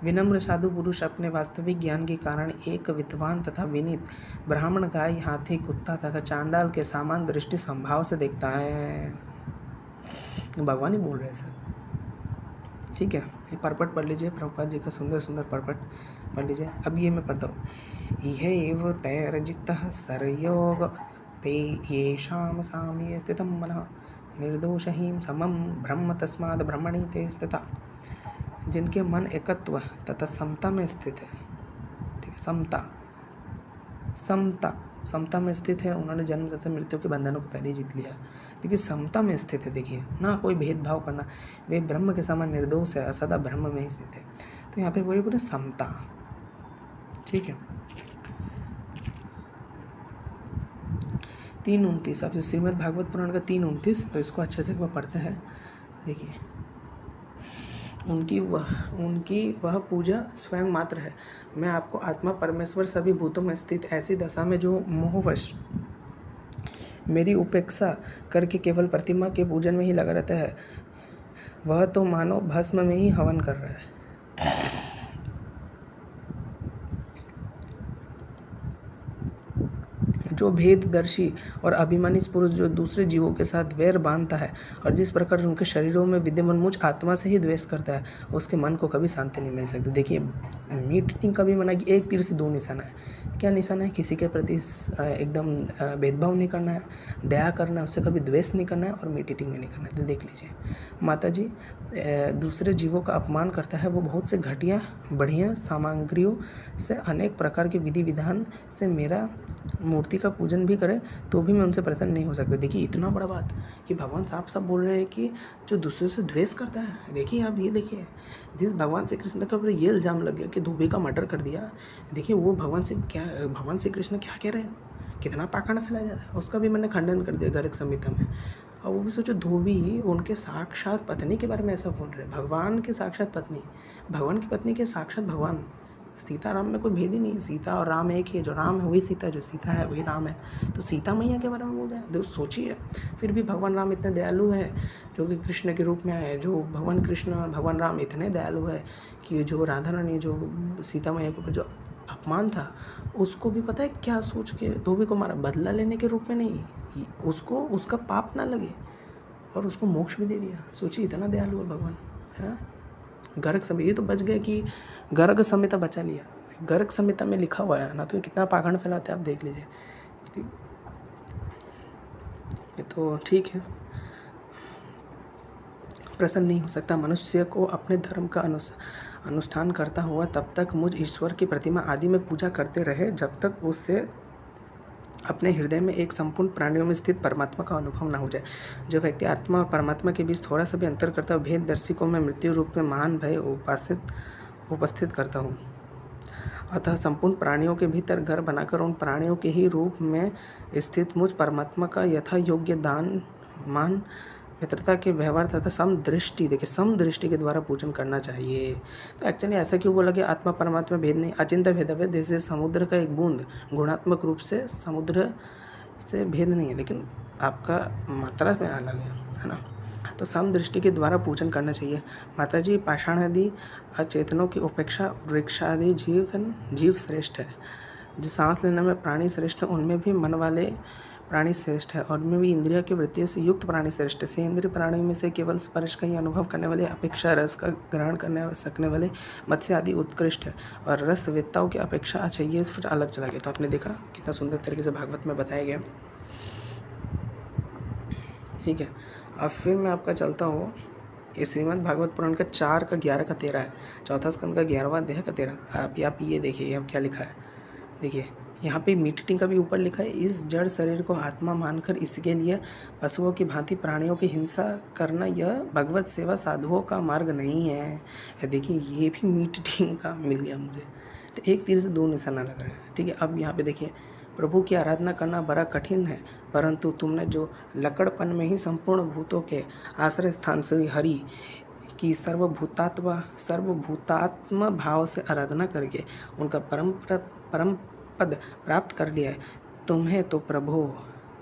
Speaker 1: विनम्र साधु पुरुष अपने वास्तविक ज्ञान के कारण एक विद्वान तथा विनीत ब्राह्मण गाय, हाथी, कुत्ता तथा चांडाल के समान दृष्टि संभाव से देखता है। भगवान ही बोल रहे हैं सर, ठीक है। ये पर्पट पढ़ लीजिए, प्रभुपाद जी का सुंदर सुंदर पर्पट पढ़ लीजिए। अब ये मैं पढ़ता हूँ, इह एव तैर्जितः सरयोग ते येषां साम्ये स्थितं मनः निर्दोषहीं समं ब्रह्म तस्माद् ब्रह्मणि ते स्थिता। जिनके मन एकत्व तथा समता में स्थित है, ठीक है, समता में स्थित है, उन्होंने जन्म तथा मृत्यु के बंधनों को पहले जीत लिया। देखिए समता में स्थित है, देखिए ना कोई भेदभाव करना, वे ब्रह्म के समान निर्दोष है, सदा ब्रह्म में ही स्थित है। तो यहाँ पे वही बोले समता, ठीक है। 3:29 आपसे श्रीमद् भागवत पुराण का 3:29, तो इसको अच्छे से पढ़ते हैं। देखिए उनकी वह पूजा स्वयं मात्र है। मैं आपको आत्मा परमेश्वर सभी भूतों में स्थित ऐसी दशा में जो मोहवश मेरी उपेक्षा करके केवल प्रतिमा के पूजन में ही लगा रहता है, वह तो मानो भस्म में ही हवन कर रहा है। जो भेददर्शी और अभिमानी पुरुष जो दूसरे जीवों के साथ वैर बांधता है और जिस प्रकार उनके शरीरों में विद्यमान मुझ आत्मा से ही द्वेष करता है, उसके मन को कभी शांति नहीं मिल सकती। देखिए मीट नहीं कभी मना कि एक तीर से दो निशाना है। क्या निशाना है, किसी के प्रति एकदम भेदभाव नहीं करना है, दया करना है, उससे कभी द्वेष नहीं करना है और मीट ईटिंग भी नहीं करना है। तो देख लीजिए माता जी दूसरे जीवों का अपमान करता है, वो बहुत से घटिया बढ़िया सामग्रियों से अनेक प्रकार के विधि विधान से मेरा मूर्ति का पूजन भी करे तो भी मैं उनसे प्रसन्न नहीं हो सकता। देखिए इतना बड़ा बात कि भगवान साफ साफ बोल रहे हैं कि जो दूसरे से द्वेष करता है, देखिए आप ये देखिए जिस भगवान श्री कृष्ण का ऊपर ये इल्ज़ाम लग गया कि धोबी का मर्डर कर दिया, देखिए वो भगवान श्री कृष्ण क्या कह रहे हैं, कितना पाखंड फैलाया जा रहा है। उसका भी मैंने खंडन कर दिया गर्ग संहिता में। और वो भी सोचो धोबी उनके साक्षात पत्नी के बारे में ऐसा बोल रहे हैं, भगवान के साक्षात पत्नी, भगवान की पत्नी के साक्षात भगवान। सीता राम में कोई भेद ही नहीं है, सीता और राम एक ही है, जो राम है वही सीता, जो सीता है वही राम है। तो सीता मैया के बारे में बोल रहे हैं, देखो सोचिए। फिर भी भगवान राम इतने दयालु है जो कि कृष्ण के रूप में आए, जो भगवान कृष्ण भगवान राम इतने दयालु है कि जो राधा रानी जो सीता मैया के ऊपर जो अपमान था उसको भी पता है क्या सोच के धोबी को मारा, बदला लेने के रूप में नहीं, उसको उसका पाप ना लगे और उसको मोक्ष भी दे दिया। सोचिए इतना दयालु है भगवान, है। गर्ग संहिता ये तो बच गए कि गर्ग संहिता बचा लिया, गर्ग संहिता में लिखा हुआ है ना, तो कितना पाखंड फैलाते हैं आप देख लीजिए। ये तो ठीक है, प्रसन्न नहीं हो सकता मनुष्य को अपने धर्म का अनुष्ठान करता हुआ तब तक मुझ ईश्वर की प्रतिमा आदि में पूजा करते रहे जब तक उससे अपने हृदय में एक संपूर्ण प्राणियों में स्थित परमात्मा का अनुभव न हो जाए। जो व्यक्ति आत्मा और परमात्मा के बीच थोड़ा सा भी अंतर करता है, भेददर्शी को मैं मृत्यु रूप में महान भय उपस्थित करता हूँ। अतः संपूर्ण प्राणियों के भीतर घर बनाकर उन प्राणियों के ही रूप में स्थित मुझ परमात्मा का यथा योग्य दान मान मित्रता के व्यवहार तथा समदृष्टि, देखिए समदृष्टि के द्वारा पूजन करना चाहिए। तो एक्चुअली ऐसा क्यों बोला कि आत्मा परमात्मा भेद नहीं, अचिंत्य भेदाभेद, जैसे समुद्र का एक बूंद गुणात्मक रूप से समुद्र से भेद नहीं है, लेकिन आपका मात्रा में अलग है ना। तो समदृष्टि के द्वारा पूजन करना चाहिए। माताजी पाषाण आदि अचेतनों की उपेक्षा वृक्ष आदि जीव श्रेष्ठ है। जो सांस लेने में प्राणी श्रेष्ठ है, उनमें भी मन वाले प्राणी श्रेष्ठ है, और उनमें भी इंद्रियों की वृत्तियों से युक्त प्राणी श्रेष्ठ है। से इंद्रिय प्राणी में से केवल स्पर्श का ही अनुभव करने वाले, अपेक्षा रस का ग्रहण करने सकने वाले मत्स्य आदि उत्कृष्ट है, और रस वेत्ताओं की अपेक्षा अच्छा ये फिर अलग चला गया। तो आपने देखा कितना सुंदर तरीके से भागवत में बताया गया। ठीक है, अब फिर मैं आपका चलता हूँ, ये श्रीमद् भागवत पुराण का 4 का 11 का 13 है, चौथा स्कंद का 11वां अध्याय का 13। आप ये देखिए अब क्या लिखा है। देखिए यहाँ पे मीटिंग का भी ऊपर लिखा है, इस जड़ शरीर को आत्मा मानकर इसके लिए पशुओं की भांति प्राणियों की हिंसा करना यह भगवत सेवा साधुओं का मार्ग नहीं है। देखिए ये भी मीटिंग का मिल गया मुझे, तो एक तीर से दो निशाना लग रहा है। ठीक है, अब यहाँ पे देखिए, प्रभु की आराधना करना बड़ा कठिन है, परंतु तुमने जो लकड़पन में ही संपूर्ण भूतों के आश्रय स्थान श्री हरि की सर्वभूतात्म भाव से आराधना करके उनका परम पद प्राप्त कर लिया है, तुम्हें तो प्रभु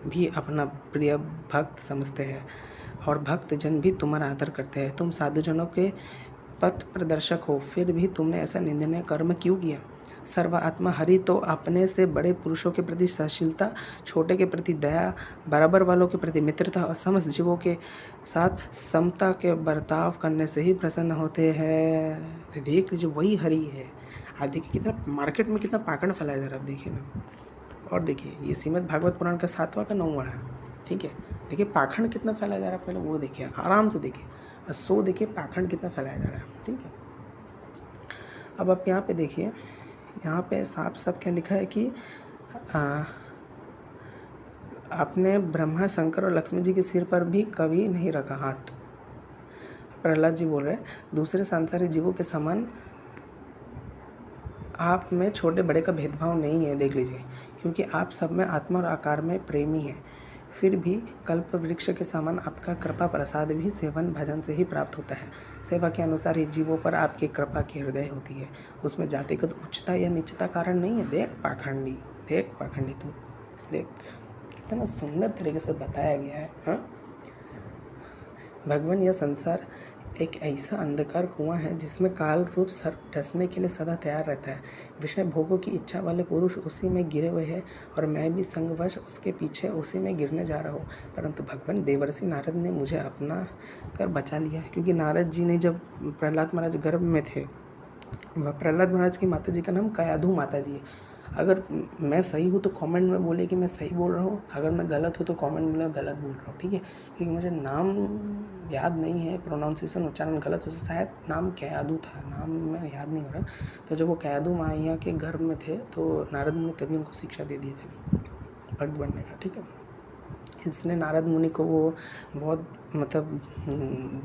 Speaker 1: भी अपना प्रिय भक्त समझते हैं, और भक्त जन भी तुम्हारा आदर करते हैं। तुम साधुजनों के पथ प्रदर्शक हो, फिर भी तुमने ऐसा निंदनीय कर्म क्यों किया? सर्वात्मा हरि तो अपने से बड़े पुरुषों के प्रति सहनशीलता, छोटे के प्रति दया, बराबर वालों के प्रति मित्रता और समस्त जीवों के साथ समता के बर्ताव करने से ही प्रसन्न होते हैं। तो देख लीजिए वही हरि है। आप देखिए कितना मार्केट में कितना पाखंड फैलाया जा रहा है, आप देखिए ना। और देखिए ये श्रीमद् भागवत पुराण का 7वां का 9वां है। ठीक है, देखिए पाखंड कितना फैलाया जा रहा है, पहले वो देखिए, आराम से देखिए, और देखिए पाखंड कितना फैलाया जा रहा है। ठीक है, अब आप यहाँ पे देखिए, यहाँ पे साफ साफ क्या लिखा है कि आपने ब्रह्मा शंकर और लक्ष्मी जी के सिर पर भी कभी नहीं रखा हाथ। प्रहलाद जी बोल रहे हैं, दूसरे सांसारिक जीवों के समान आप में छोटे बड़े का भेदभाव नहीं है। देख लीजिए, क्योंकि आप सब में आत्मा और आकार में प्रेमी हैं, फिर भी कल्प वृक्ष के समान आपका कृपा प्रसाद भी सेवन भजन से ही प्राप्त होता है। सेवा के अनुसार ही जीवों पर आपकी कृपा की हृदय होती है, उसमें जातिगत उच्चता या नीचता कारण नहीं है। देख पाखंडी तू देख, कितना सुंदर तरीके से बताया गया है। हाँ, भगवान, यह संसार एक ऐसा अंधकार कुआं है जिसमें काल रूप सर्प डसने के लिए सदा तैयार रहता है। विषय भोगों की इच्छा वाले पुरुष उसी में गिरे हुए हैं, और मैं भी संगवश उसके पीछे उसी में गिरने जा रहा हूँ। परंतु भगवान, देवर्षि नारद ने मुझे अपना कर बचा लिया, क्योंकि नारद जी ने जब प्रहलाद महाराज गर्भ में थे, प्रहलाद महाराज की माता जी का नाम कयाधु माता जी है। अगर मैं सही हूँ तो कमेंट में बोले कि मैं सही बोल रहा हूँ, अगर मैं गलत हूँ तो कमेंट में गलत बोल रहा हूँ। ठीक है, क्योंकि मुझे नाम याद नहीं है, प्रोनाउंसिएशन उच्चारण गलत हो, शायद नाम कयाधु था, नाम में याद नहीं हो रहा। तो जब वो कयाधु माइया के गर्भ में थे तो नारद मुनि तभी उनको शिक्षा दे दिए थे भक्त बनने का। ठीक है, इसने नारद मुनि को वो बहुत मतलब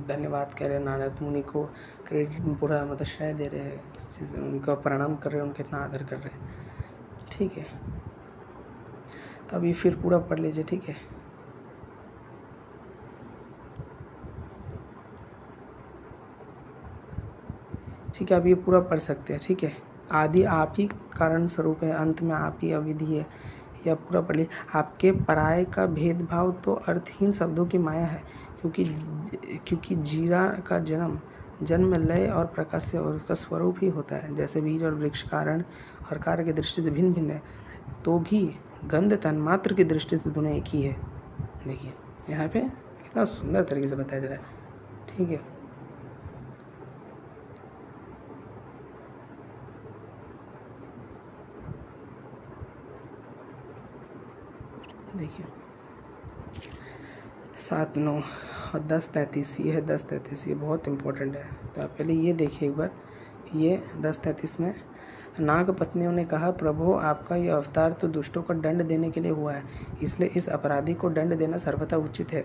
Speaker 1: धन्यवाद कह रहे हैं, नारद मुनि को क्रेडिट पूरा मतलब श्रेय दे रहे हैं, उस चीज़ उनका प्रणाम कर रहे हैं, उनका इतना आदर कर रहे हैं। ठीक है, तो अभी फिर पूरा पढ़ लीजिए। ठीक है, ठीक है, अब ये पूरा पढ़ सकते हैं। ठीक है, आदि आप ही कारण स्वरूप है, अंत में आप ही अविधि है, या पूरा पढ़ लीजिए। आपके पराये का भेदभाव तो अर्थहीन शब्दों की माया है, क्योंकि जीरा का जन्म लय और प्रकाश से और उसका स्वरूप ही होता है। जैसे बीज और वृक्ष कारण और कार्य की दृष्टि से भिन्न भिन्न है, तो भी गंध तन्मात्र की दृष्टि से दोनों एक ही है। देखिए यहाँ पे कितना सुंदर तरीके से बताया जा रहा है। ठीक है, देखिए 7, 9 और 10:33, ये है 10:33, ये बहुत इम्पोर्टेंट है। तो आप पहले ये देखिए एक बार, ये 10:33 में नाग पत्नियों ने कहा, प्रभु आपका ये अवतार तो दुष्टों को दंड देने के लिए हुआ है, इसलिए इस अपराधी को दंड देना सर्वथा उचित है।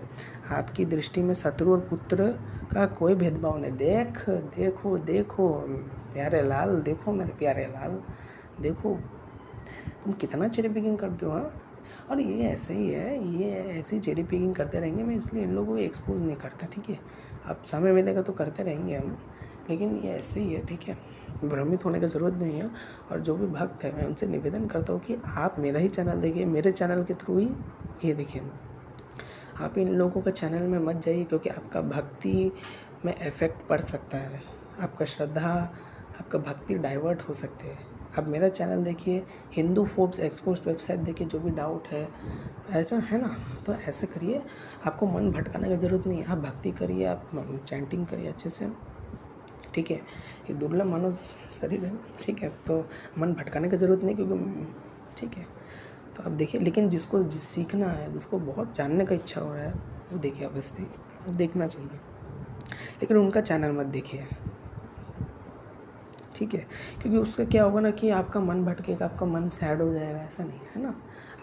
Speaker 1: आपकी दृष्टि में शत्रु और पुत्र का कोई भेदभाव नहीं। देखो प्यारे लाल, देखो मेरे प्यारे लाल, देखो तुम कितना चेरी बिगिंग करते हो। हाँ, और ये ऐसे ही है, ये ऐसी चेरी पिकिंग करते रहेंगे, मैं इसलिए इन लोगों को एक्सपोज नहीं करता, ठीक है। अब समय मिलेगा तो करते रहेंगे हम, लेकिन ये ऐसे ही है, ठीक है। भ्रमित होने की ज़रूरत नहीं है। और जो भी भक्त है मैं उनसे निवेदन करता हूँ कि आप मेरा ही चैनल देखिए, मेरे चैनल के थ्रू ही ये देखिए। आप इन लोगों के चैनल में मत जाइए, क्योंकि आपका भक्ति में इफ़ेक्ट पड़ सकता है, आपका श्रद्धा, आपका भक्ति डाइवर्ट हो सकते हैं। आप मेरा चैनल देखिए, हिंदू फोब्स एक्सपोज्ड वेबसाइट देखिए, जो भी डाउट है ऐसा है ना, तो ऐसे करिए। आपको मन भटकाने की ज़रूरत नहीं है, आप भक्ति करिए, आप चैंटिंग करिए अच्छे से, ठीक है। ये दुर्लभ मानव शरीर है, ठीक है, तो मन भटकाने की ज़रूरत नहीं, क्योंकि ठीक है। तो आप देखिए, लेकिन जिसको सीखना है, जिसको बहुत जानने का इच्छा हो रहा है, वो देखिए, अवश्य देखना चाहिए, लेकिन उनका चैनल मत देखिए, ठीक है। क्योंकि उससे क्या होगा ना कि आपका मन भटकेगा, आपका मन सैड हो जाएगा, ऐसा नहीं है ना।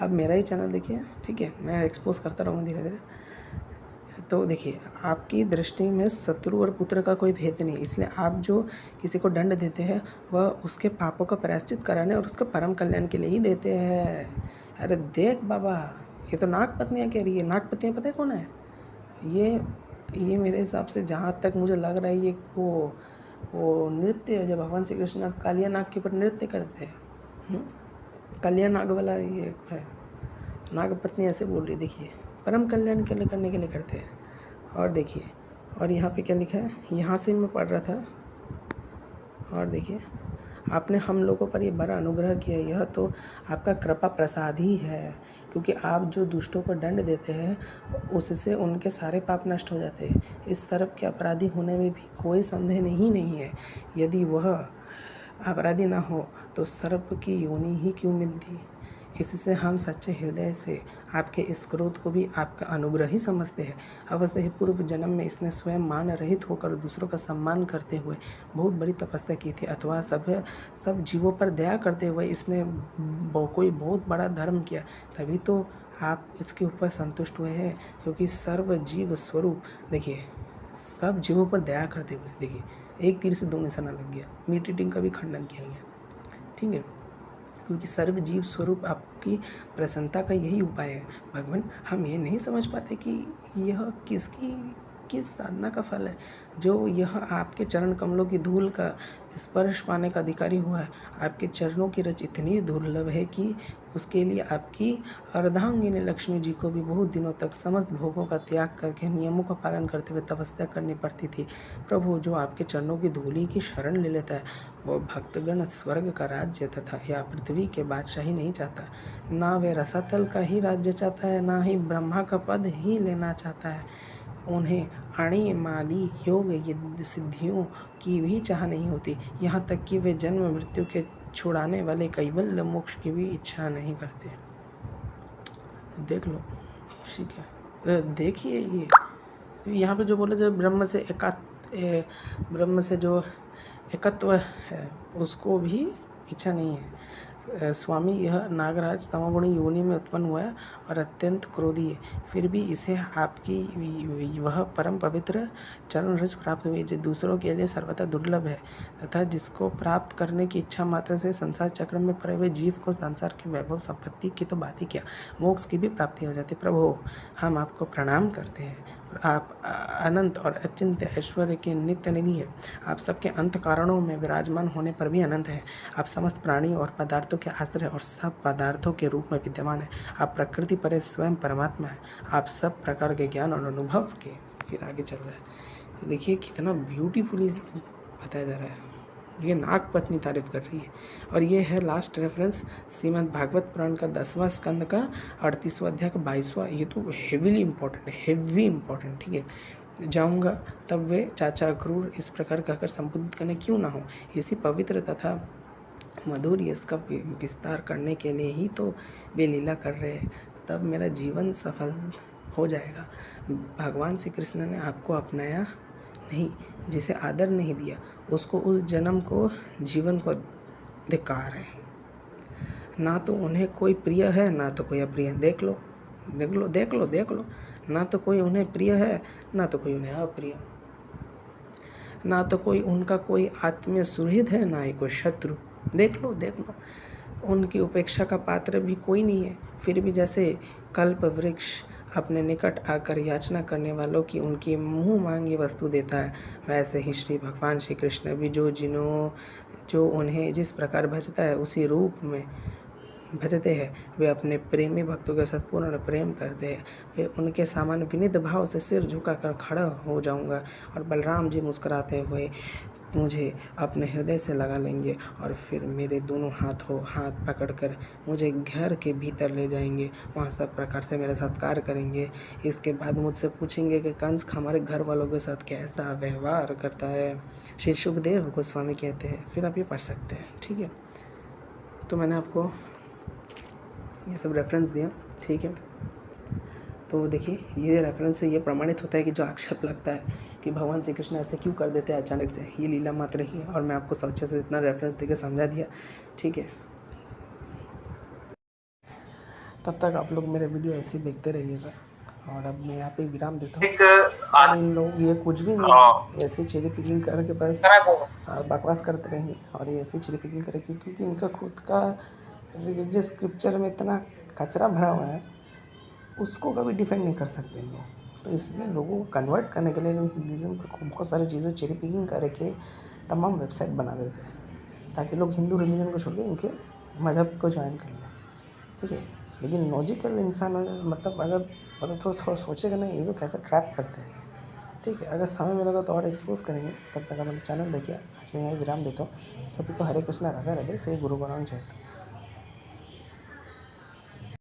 Speaker 1: आप मेरा ही चैनल देखिए, ठीक है, मैं एक्सपोज करता रहूँगा धीरे धीरे। तो देखिए, आपकी दृष्टि में शत्रु और पुत्र का कोई भेद नहीं, इसलिए आप जो किसी को दंड देते हैं वह उसके पापों का प्रायश्चित कराने और उसका परम कल्याण के लिए ही देते हैं। अरे देख बाबा, ये तो नाग पत्नियाँ कह रही है। नाग पत्नियाँ पता है कौन है? ये मेरे हिसाब से जहाँ तक मुझे लग रहा है, ये वो नृत्य है जो भगवान श्री कृष्ण कालिया नाग के ऊपर नृत्य करते हैं। कालिया नाग वाला ये है। नाग पत्नी ऐसे बोल रही, देखिए, परम कल्याण के लिए करने के लिए करते हैं। और देखिए, और यहाँ पे क्या लिखा है, यहाँ से मैं पढ़ रहा था, और देखिए, आपने हम लोगों पर ये बड़ा अनुग्रह किया, यह तो आपका कृपा प्रसाद ही है, क्योंकि आप जो दुष्टों को दंड देते हैं उससे उनके सारे पाप नष्ट हो जाते हैं। इस तरफ के अपराधी होने में भी कोई संदेह नहीं है। यदि वह अपराधी ना हो तो सर्प की योनि ही क्यों मिलती। इससे हम सच्चे हृदय से आपके इस क्रोध को भी आपका अनुग्रह ही समझते हैं। अवश्य ही पूर्व जन्म में इसने स्वयं मान रहित होकर दूसरों का सम्मान करते हुए बहुत बड़ी तपस्या की थी, अथवा सब जीवों पर दया करते हुए इसने कोई बहुत बड़ा धर्म किया, तभी तो आप इसके ऊपर संतुष्ट हुए हैं। क्योंकि सर्व जीव स्वरूप, देखिए, सब जीवों पर दया करते हुए, देखिए, एक तीर से दो निशाना लग गया, मीट ईटिंग का भी खंडन किया गया, ठीक है। क्योंकि सर्वजीव स्वरूप आपकी प्रसन्नता का यही उपाय है। भगवान, हम ये नहीं समझ पाते कि यह किस साधना का फल है जो यह आपके चरण कमलों की धूल का स्पर्श पाने का अधिकारी हुआ है। आपके चरणों की रच इतनी दुर्लभ है कि उसके लिए आपकी अर्धांगिनी लक्ष्मी जी को भी बहुत दिनों तक समस्त भोगों का त्याग करके नियमों का पालन करते हुए तपस्या करनी पड़ती थी। प्रभु, जो आपके चरणों की धूली की शरण ले लेता है वह भक्तगण स्वर्ग का राज्य तथा या पृथ्वी के बादशाही नहीं चाहता। ना वे रसातल का ही राज्य चाहता है, ना ही ब्रह्मा का पद ही लेना चाहता है। उन्हें अणि मादि योग सिद्धियों की भी चाह नहीं होती, यहाँ तक कि वे जन्म मृत्यु के छुड़ाने वाले कैवल्य मोक्ष की भी इच्छा नहीं करते। देख लो, ठीक है। देखिए, ये तो यहाँ पे जो बोले, जो ब्रह्म से जो एकत्व है उसको भी इच्छा नहीं है। स्वामी, यह नागराज तमोगुणी योनि में उत्पन्न हुआ है और अत्यंत क्रोधी है, फिर भी इसे आपकी वह परम पवित्र चरण रज प्राप्त हुई जो दूसरों के लिए सर्वथा दुर्लभ है, तथा जिसको प्राप्त करने की इच्छा मात्र से संसार चक्र में पड़े हुए जीव को संसार के वैभव संपत्ति की तो बात ही क्या, मोक्ष की भी प्राप्ति हो जाती। प्रभु, हम आपको प्रणाम करते हैं। आप अनंत और अचिंत्य ऐश्वर्य के नित्य निधि है। आप सबके अंत कारणों में विराजमान होने पर भी अनंत है। आप समस्त प्राणियों और पदार्थों के आश्रय और सब पदार्थों के रूप में विद्यमान है। आप प्रकृति पर स्वयं परमात्मा है। आप सब प्रकार के ज्ञान और अनुभव के, फिर आगे चल रहा है, देखिए कितना ब्यूटीफुली बताया जा रहा है। ये नाग पत्नी तारीफ कर रही है, और ये है लास्ट रेफरेंस श्रीमद् भागवत पुराण का 10वां स्कंद का 38वां अध्याय का 22वां। ये तो हेवी इंपॉर्टेंट, ठीक है। जाऊंगा तब वे चाचा क्रूर इस प्रकार कहकर संबोधित करने क्यों ना हो। इसी पवित्र तथा मधुर यश का विस्तार करने के लिए ही तो वे लीला कर रहे हैं, तब मेरा जीवन सफल हो जाएगा। भगवान श्री कृष्ण ने आपको अपनाया नहीं, जिसे आदर नहीं दिया उसको उस जन्म को जीवन को धिक्कार है। ना तो उन्हें कोई प्रिय है, ना तो कोई अप्रिय। देख लो, ना तो कोई उन्हें प्रिय है, ना तो कोई उन्हें अप्रिय। ना तो कोई उनका कोई आत्मीय सुहृद है, ना ही कोई शत्रु। देख लो, उनकी उपेक्षा का पात्र भी कोई नहीं है। फिर भी जैसे कल्प वृक्ष अपने निकट आकर याचना करने वालों की उनकी मुँह मांगी वस्तु देता है, वैसे ही श्री भगवान श्री कृष्ण भी जो उन्हें जिस प्रकार भजता है उसी रूप में भजते हैं। वे अपने प्रेमी भक्तों के साथ पूर्ण प्रेम करते हैं। वे उनके सामने विनीत भाव से सिर झुकाकर खड़ा हो जाऊंगा और बलराम जी मुस्कुराते हुए मुझे अपने हृदय से लगा लेंगे और फिर मेरे दोनों हाथ पकड़कर मुझे घर के भीतर ले जाएंगे। वहाँ सब प्रकार से मेरा सत्कार करेंगे। इसके बाद मुझसे पूछेंगे कि कंस हमारे घर वालों के साथ कैसा व्यवहार करता है। श्री सुखदेव गोस्वामी कहते हैं। फिर आप ये पढ़ सकते हैं, ठीक है। तो मैंने आपको ये सब रेफरेंस दिया, ठीक है। तो देखिए, ये रेफरेंस से ये प्रमाणित होता है कि जो आक्षेप लगता है कि भगवान श्री कृष्ण ऐसे क्यों कर देते हैं अचानक से, ये लीला मात्र ही है। और मैं आपको अच्छे से इतना रेफरेंस देके समझा दिया, ठीक है। तब तक आप लोग मेरे वीडियो ऐसे ही देखते रहिएगा। और अब मैं यहाँ पे विराम देता हूँ। और इन लोग ये कुछ भी नहीं, ऐसे चेरी पिकिंग करके बस बकवास करते रहेंगे और ये ऐसे चेरी पिकिंग करेंगे, क्योंकि इनका खुद का रिलीजियस स्क्रिप्चर में इतना कचरा भरा हुआ है, उसको कभी डिफेंड नहीं कर सकते इन लोग। तो इसलिए लोगों को कन्वर्ट करने के लिए लोग हिंदुज़म को बहुत सारी चीज़ें चेरी पिकिंग करके तमाम वेबसाइट बना देते हैं ताकि लोग हिंदू रिलीजन को छोड़ के इनके मज़हब को ज्वाइन कर लें, ठीक है। लेकिन लॉजिकल इंसान मतलब अगर थोड़ा सोचेगा नहीं, ये लोग कैसे ट्रैप करते हैं, ठीक है। अगर समय मिलेगा तो और एक्सपोज करेंगे। तब तक हमारे चैनल देखिए। आज मैं यही विराम देता हूँ। सभी को हरे कृष्णा, राधे राधे, श्री गुरु गोविंद जय।